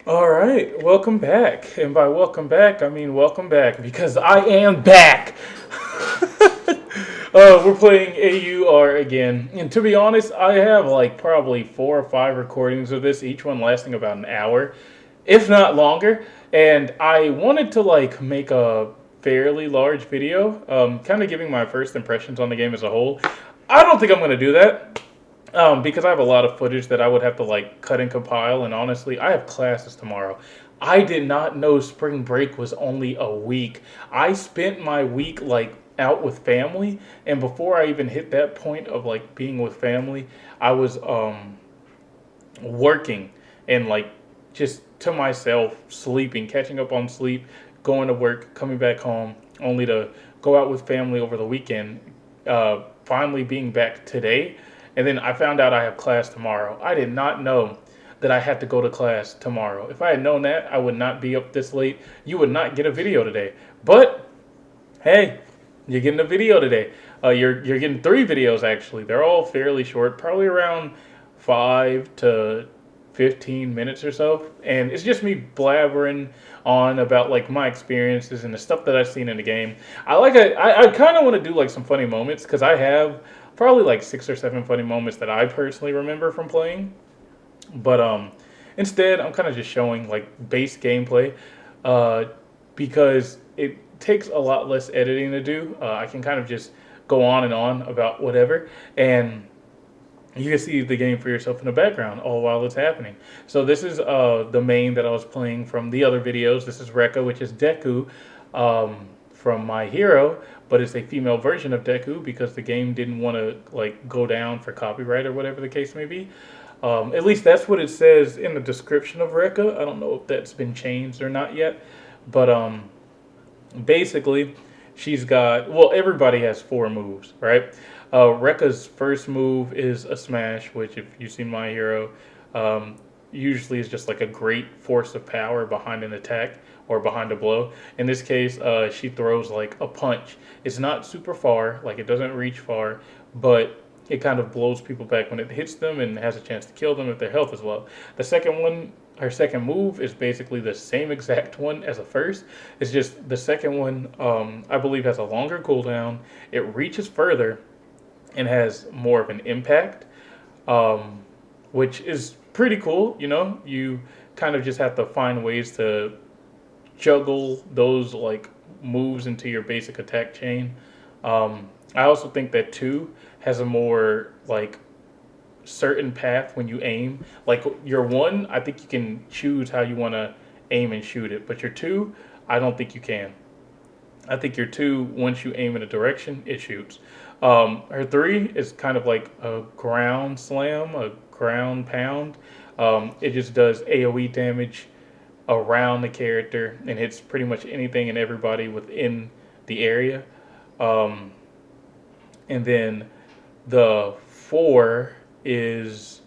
All right, welcome back. And by welcome back, I mean welcome back because I am back. We're playing AUR again. And to be honest, I have like probably 4 or 5 recordings of this, each one lasting about an hour, if not longer. And I wanted to like make a fairly large video, kind of giving my first impressions on the game as a whole. I don't think I'm going to do that. Because I have a lot of footage that I would have to like cut and compile, and honestly, I have classes tomorrow. I did not know spring break was only a week. I spent my week like out with family, and before I even hit that point of like being with family, I was working and like just to myself, sleeping, catching up on sleep, going to work, coming back home, only to go out with family over the weekend. Finally being back today, and then I found out I have class tomorrow. I did not know that I had to go to class tomorrow. If I had known that, I would not be up this late. You would not get a video today. But hey, you're getting a video today. You're getting 3 videos actually. They're all fairly short, probably around 5 to 15 minutes or so, and it's just me blabbering on about like my experiences and the stuff that I've seen in the game. I kind of want to do like some funny moments because I have probably like 6 or 7 funny moments that I personally remember from playing. But instead, I'm kind of just showing like base gameplay uh, because it takes a lot less editing to do. I can kind of just go on and on about whatever, and you can see the game for yourself in the background all while it's happening. So this is the main that I was playing from the other videos. This is Rekka, which is Deku from My Hero, but it's a female version of Deku because the game didn't want to like go down for copyright or whatever the case may be. At least that's what it says in the description of Rekka. I don't know if that's been changed or not yet, but basically, she's got, well, everybody has 4 moves, right? Rekka's first move is a smash, which, if you've seen My Hero, usually is just like a great force of power behind an attack or behind a blow. In this case, she throws like a punch. It's not super far, like it doesn't reach far, but it kind of blows people back when it hits them and has a chance to kill them if their health is low. The second one, her second move, is basically the same exact one as the first. It's just the second one, I believe, has a longer cooldown. It reaches further and has more of an impact, which is pretty cool. You know, you kind of just have to find ways to juggle those like moves into your basic attack chain. I also think that 2 has a more like certain path when you aim. Like your 1, I think you can choose how you want to aim and shoot it, but your 2, I don't think you can. I think your 2, once you aim in a direction, it shoots. Her 3 is kind of like a ground slam, a ground pound. It just does AoE damage around the character and hits pretty much anything and everybody within the area. Um, and then the 4 is,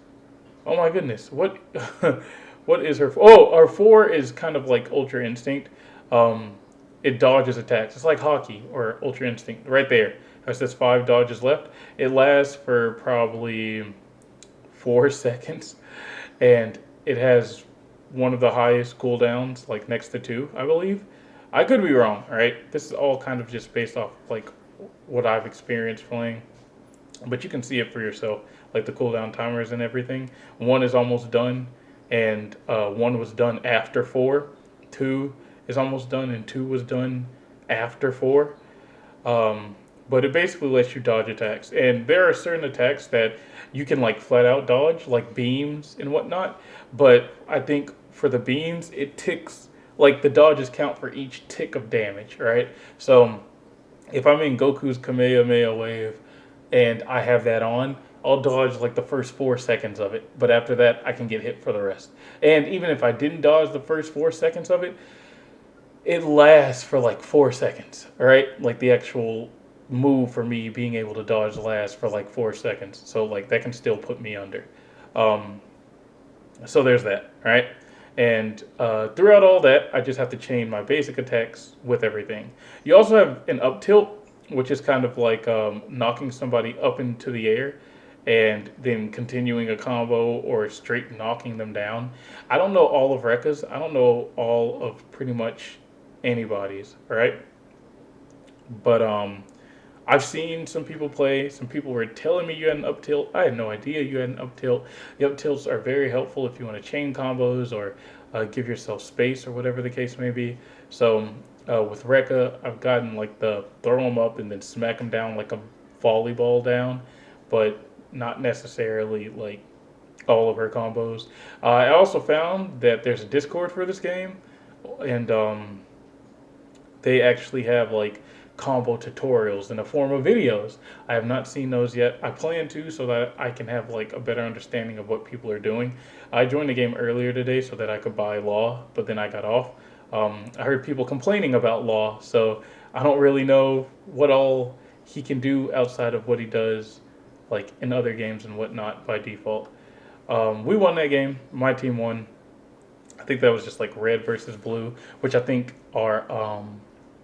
oh my goodness, what what is her? Oh, our 4 is kind of like Ultra Instinct. It dodges attacks. It's like hockey or Ultra Instinct right there. It says 5 dodges left. It lasts for probably 4 seconds, and it has one of the highest cooldowns, like next to 2, I believe. I could be wrong, right? This is all kind of just based off like what I've experienced playing, but you can see it for yourself, like the cooldown timers and everything. 1 is almost done, and 1 was done after 4. 2 is almost done, and 2 was done after 4. But it basically lets you dodge attacks, and there are certain attacks that you can like flat out dodge, like beams and whatnot. But I think for the beams, it ticks, like the dodges count for each tick of damage, right? So if I'm in Goku's Kamehameha wave and I have that on, I'll dodge like the first 4 seconds of it, but after that, I can get hit for the rest. And even if I didn't dodge the first 4 seconds of it, it lasts for like 4 seconds, all right? Like the actual move for me being able to dodge lasts for like 4 seconds. So like that can still put me under. Um, so there's that, right? And throughout all that, I just have to chain my basic attacks with everything. You also have an up tilt, which is kind of like knocking somebody up into the air, and then continuing a combo or straight knocking them down. I don't know all of Rekka's. I don't know all of pretty much anybody's, right? But I've seen some people play. Some people were telling me you had an up tilt. I had no idea you had an up tilt. The up tilts are very helpful if you want to chain combos or give yourself space or whatever the case may be. So with Rekka, I've gotten like the throw them up and then smack them down like a volleyball down, but not necessarily like all of her combos. I also found that there's a Discord for this game, and they actually have like combo tutorials in the form of videos. I have not seen those yet. I plan to so that I can have like a better understanding of what people are doing. I joined the game earlier today so that I could buy Law, but then I got off. I heard people complaining about Law, so I don't really know what all he can do outside of what he does like in other games and whatnot by default. We won that game. My team won. I think that was just like red versus blue, which I think are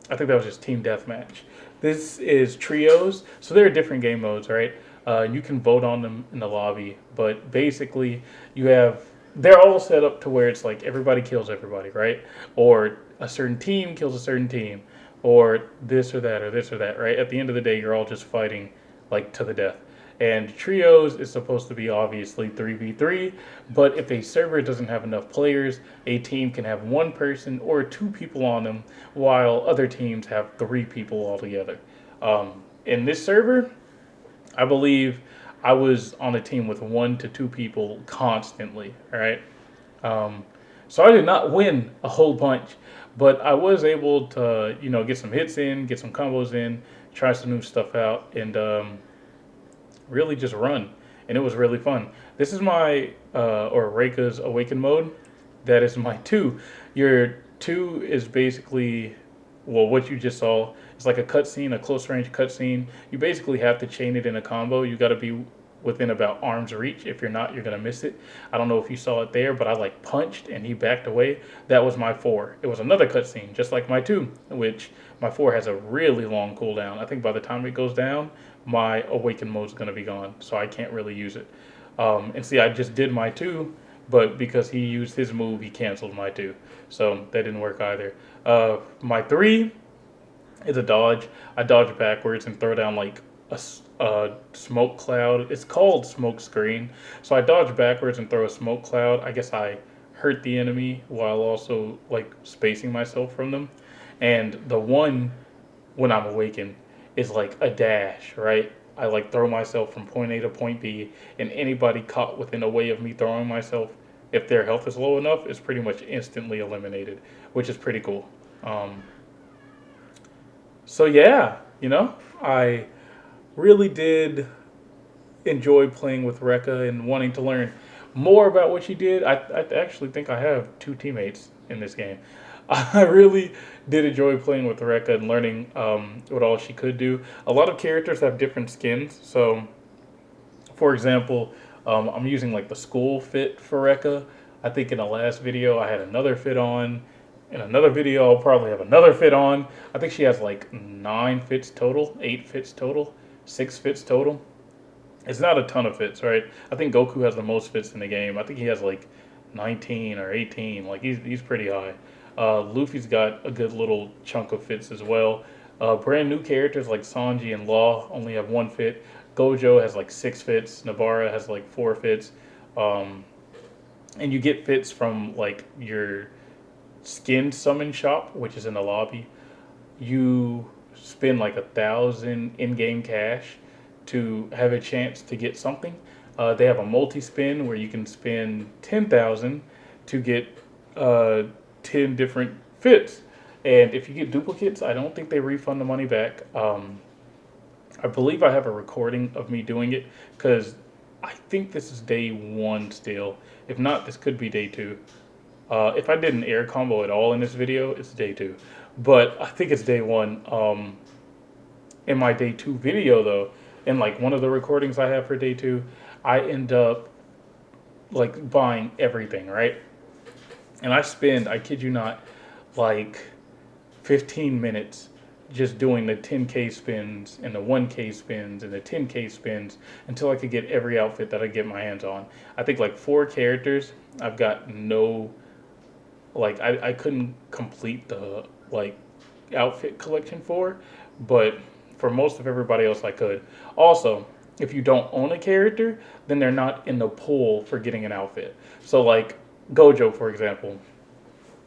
I think that was just team deathmatch. This is trios, so there are different game modes, right? You can vote on them in the lobby, but basically you have they're all set up to where it's like everybody kills everybody, right? Or a certain team kills a certain team, or this or that or this or that, right? At the end of the day, you're all just fighting like to the death. And trios is supposed to be obviously 3v3, but if a server doesn't have enough players, a team can have one person or two people on them, while other teams have three people altogether. In this server, I believe I was on a team with 1 to 2 people constantly, all right? So I did not win a whole bunch, but I was able to, get some hits in, get some combos in, try some new stuff out, and really just run, and it was really fun. This is my or Reika's Awaken mode. That is my 2. Your 2 is basically what you just saw. It's like a cutscene, a close range cutscene. You basically have to chain it in a combo. You got to be within about arm's reach. If you're not, you're gonna miss it. I don't know if you saw it there, but I like punched and he backed away. That was my 4. It was another cutscene, just like my 2, which my 4 has a really long cooldown. I think by the time it goes down, my Awaken mode is going to be gone, so I can't really use it. And see, I just did my 2, but because he used his move, he canceled my 2. So that didn't work either. My 3 is a dodge. I dodge backwards and throw down like a smoke cloud. It's called smoke screen. So I dodge backwards and throw a smoke cloud. I guess I hurt the enemy while also like spacing myself from them. And the one when I'm awakened is like a dash, right? I like throw myself from point A to point B, and anybody caught within a way of me throwing myself, if their health is low enough, is pretty much instantly eliminated, which is pretty cool. So yeah, I really did enjoy playing with Rekka and wanting to learn more about what she did. I actually think I have 2 teammates in this game. I really did enjoy playing with Rekka and learning what all she could do. A lot of characters have different skins. So, for example, I'm using like the school fit for Rekka. I think in the last video I had another fit on. In another video I'll probably have another fit on. I think she has like 9 fits total, 8 fits total, 6 fits total. It's not a ton of fits, right? I think Goku has the most fits in the game. I think he has like 19 or 18. Like he's pretty high. Luffy's got a good little chunk of fits as well. Brand new characters like Sanji and Law only have 1 fit. Gojo has like 6 fits. Navara has like 4 fits. And you get fits from like your skin summon shop, which is in the lobby. You spend like 1,000 in-game cash to have a chance to get something. They have a multi-spin where you can spend 10,000 to get 10 different fits, and if you get duplicates, I don't think they refund the money back. I believe I have a recording of me doing it because I think this is day 1 still. If not, this could be day 2. If I did an air combo at all in this video, it's day 2, but I think it's day 1. In my day 2 video though, in like one of the recordings I have for day 2, I end up like buying everything, right? And I spend, I kid you not, like 15 minutes just doing the 10K spins and the 1K spins and the 10K spins until I could get every outfit that I get my hands on. I think like 4 characters, I've got no, like, I couldn't complete the, like, outfit collection for, but for most of everybody else I could. Also, if you don't own a character, then they're not in the pool for getting an outfit. So, like, Gojo, for example,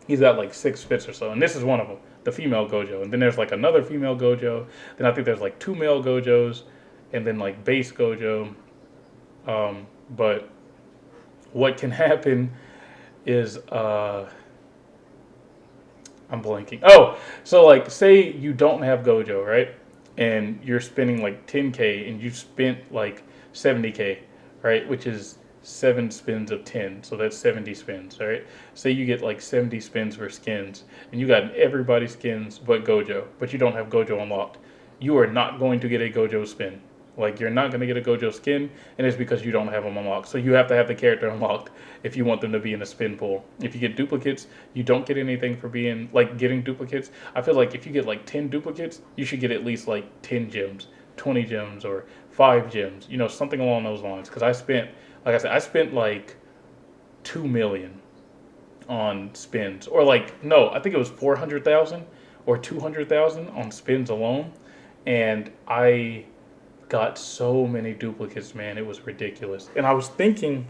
he's got like 6 fits or so, and this is one of them, the female Gojo. And then there's like another female Gojo. Then I think there's like 2 male Gojos, and then like base Gojo. But what can happen is I'm blanking. Oh, so like say you don't have Gojo, right? And you're spending like 10K and you spent like 70K, right? Which is 7 spins of 10. So that's 70 spins, right? Say you get like 70 spins for skins and you got everybody's skins but Gojo, but you don't have Gojo unlocked. You are not going to get a Gojo spin. Like, you're not going to get a Gojo skin, and it's because you don't have them unlocked. So you have to have the character unlocked if you want them to be in a spin pool. If you get duplicates, you don't get anything for being, like, getting duplicates. I feel like if you get, like, 10 duplicates, you should get at least, like, 10 gems, 20 gems, or 5 gems. You know, something along those lines. Because I spent, like I said, I spent, like, 2 million on spins. Or, like, no, I think it was 400,000 or 200,000 on spins alone. And I got so many duplicates, man. It was ridiculous. And I was thinking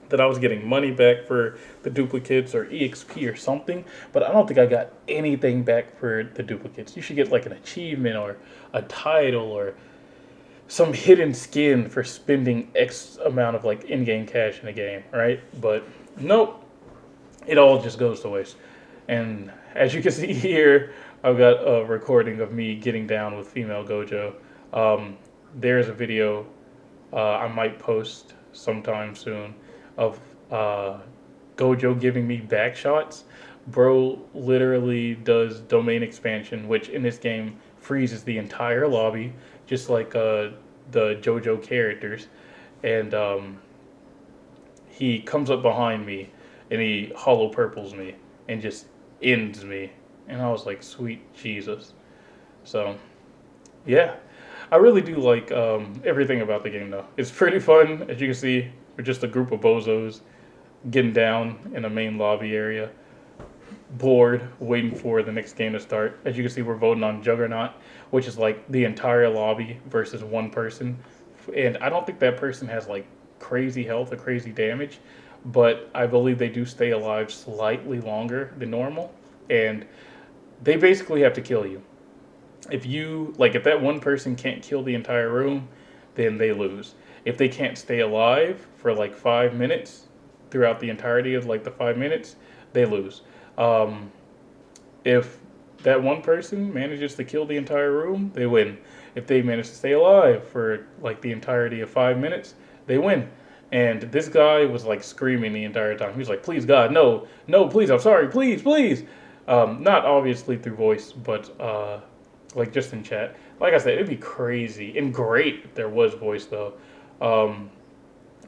that I was getting money back for the duplicates or EXP or something, but I don't think I got anything back for the duplicates. You should get like an achievement or a title or some hidden skin for spending X amount of like in-game cash in a game, right? But nope, it all just goes to waste. And as you can see here, I've got a recording of me getting down with female Gojo. There's a video I might post sometime soon of Gojo giving me back shots. Bro literally does domain expansion, which in this game freezes the entire lobby, just like the JoJo characters. And he comes up behind me and he hollow purples me and just ends me. And I was like, sweet Jesus. So, yeah. I really do like everything about the game, though. It's pretty fun, as you can see. We're just a group of bozos getting down in a main lobby area, bored, waiting for the next game to start. As you can see, we're voting on Juggernaut, which is like the entire lobby versus one person. And I don't think that person has like crazy health or crazy damage, but I believe they do stay alive slightly longer than normal. And they basically have to kill you. If that one person can't kill the entire room, then they lose. If they can't stay alive for like 5 minutes throughout the entirety of like the 5 minutes, they lose. If that one person manages to kill the entire room, they win. If they manage to stay alive for like the entirety of 5 minutes, they win. And this guy was like screaming the entire time. He was like, please God, no, no, please, I'm sorry, please, please. Not obviously through voice, but like just in chat. Like I said, it'd be crazy and great if there was voice though.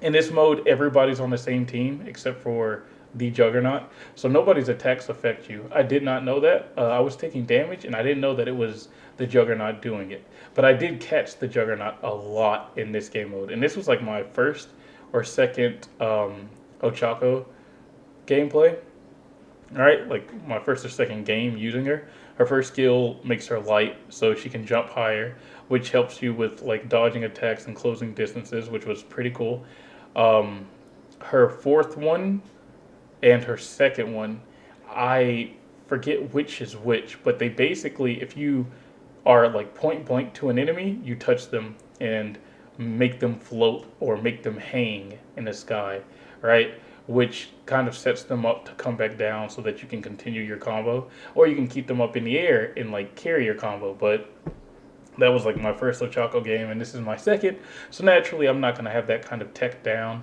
In this mode, everybody's on the same team except for the Juggernaut, so nobody's attacks affect you. I did not know that. I was taking damage and I didn't know that it was the Juggernaut doing it. But I did catch the Juggernaut a lot in this game mode, and this was like my first or second Ochako gameplay. All right, like my first or second game using her. Her first skill makes her light, so she can jump higher, which helps you with like dodging attacks and closing distances, which was pretty cool. Her fourth one and her second one, I forget which is which, but they basically, if you are like point blank to an enemy, you touch them and make them float or make them hang in the sky, right? Which kind of sets them up to come back down so that you can continue your combo, or you can keep them up in the air and like carry your combo. But that was like my first Ochako game, and this is my second, so naturally I'm not going to have that kind of tech down.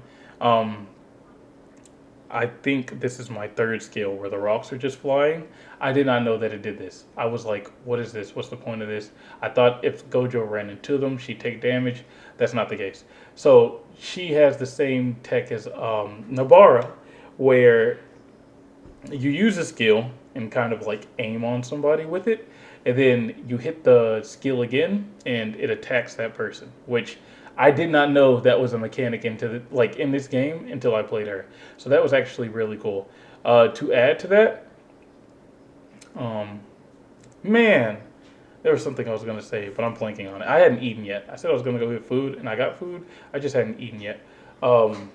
I think this is my third skill where the rocks are just flying. I did not know that it did this. I was like, what is this? What's the point of this? I thought if Gojo ran into them, she'd take damage. That's not the case. So she has the same tech as Nabara, where you use a skill and kind of like aim on somebody with it, and then you hit the skill again, and it attacks that person. Which I did not know that was a mechanic into like in this game until I played her. So that was actually really cool. To add to that, um, man, there was something I was gonna say, but I'm blanking on it. I hadn't eaten yet. I said I was gonna go get food, and I got food. I just hadn't eaten yet. Um,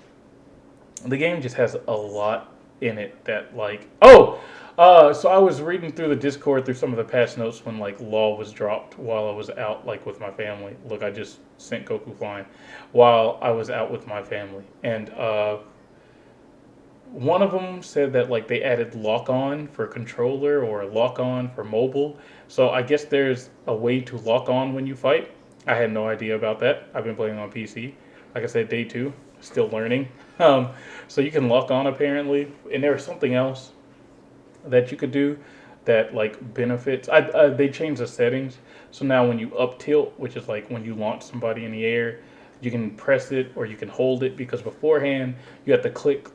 the game just has a lot in it that like so I was reading through the Discord through some of the patch notes when like law was dropped while I was out like with my family. Look, I just sent Goku flying while I was out with my family, and one of them said that like they added lock on for controller or lock on for mobile. So I guess there's a way to lock on when you fight. I had no idea about that. I've been playing on PC. Like I said, day two, still learning. Um, so you can lock on apparently, and there was something else that you could do that like benefits. They changed the settings, so now when you up tilt, which is like when you launch somebody in the air, you can press it or you can hold it because beforehand you have to click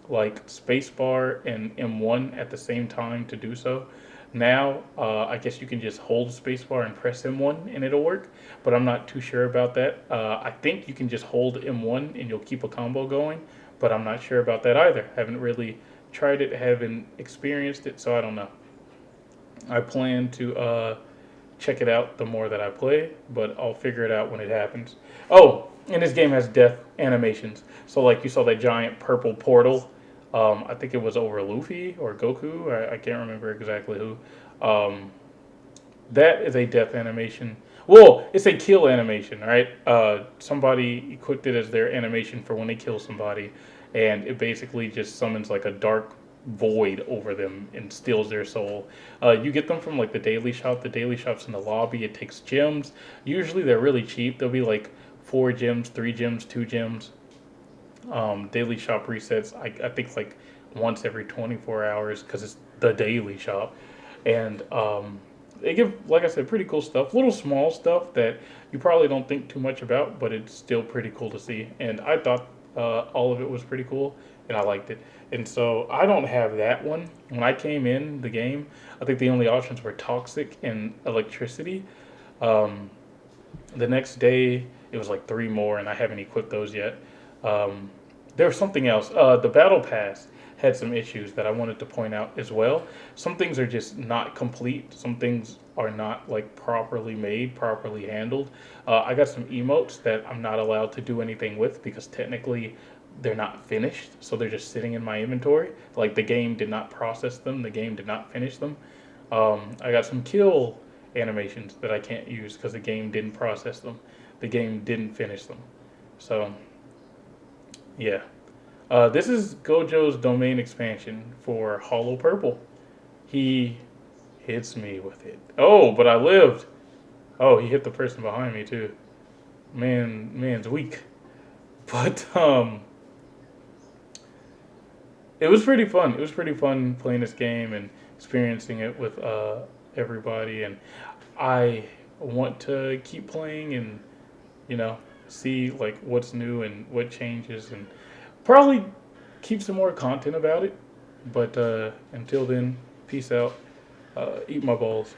like spacebar and M1 at the same time to do so. Now, I guess you can just hold spacebar and press M1 and it'll work, but I'm not too sure about that. I think you can just hold M1 and you'll keep a combo going, but I'm not sure about that either. Haven't really tried it, haven't experienced it, so I don't know. I plan to check it out the more that I play, but I'll figure it out when it happens. Oh, and this game has death animations. So like you saw that giant purple portal. I think it was over Luffy or Goku. I can't remember exactly who. Um, that is a death animation. Well, it's a kill animation, right? Somebody equipped it as their animation for when they kill somebody, and it basically just summons like a dark void over them and steals their soul. You get them from like the daily shop. The daily shop's in the lobby. It takes gems. Usually they're really cheap. They'll be like 4 gems, 3 gems, 2 gems. Daily shop resets. I think like once every 24 hours because it's the daily shop, and they give, like I said, pretty cool stuff. Little small stuff that you probably don't think too much about, but it's still pretty cool to see. And I thought all of it was pretty cool, and I liked it. And so I don't have that one. When I came in the game, I think the only options were toxic and electricity. Um, the next day, it was like 3 more, and I haven't equipped those yet. Um, there was something else. The battle pass had some issues that I wanted to point out as well. Some things are just not complete. Some things are not like properly made, properly handled. I got some emotes that I'm not allowed to do anything with because technically they're not finished. So they're just sitting in my inventory. Like the game did not process them. The game did not finish them. I got some kill animations that I can't use because the game didn't process them. The game didn't finish them. So yeah. This is Gojo's domain expansion for Hollow Purple. He hits me with it. Oh, but I lived. Oh, he hit the person behind me too. Man's weak. But it was pretty fun. It was pretty fun playing this game and experiencing it with everybody. And I want to keep playing and you know see like what's new and what changes and probably keep some more content about it. But until then, peace out. Eat my balls.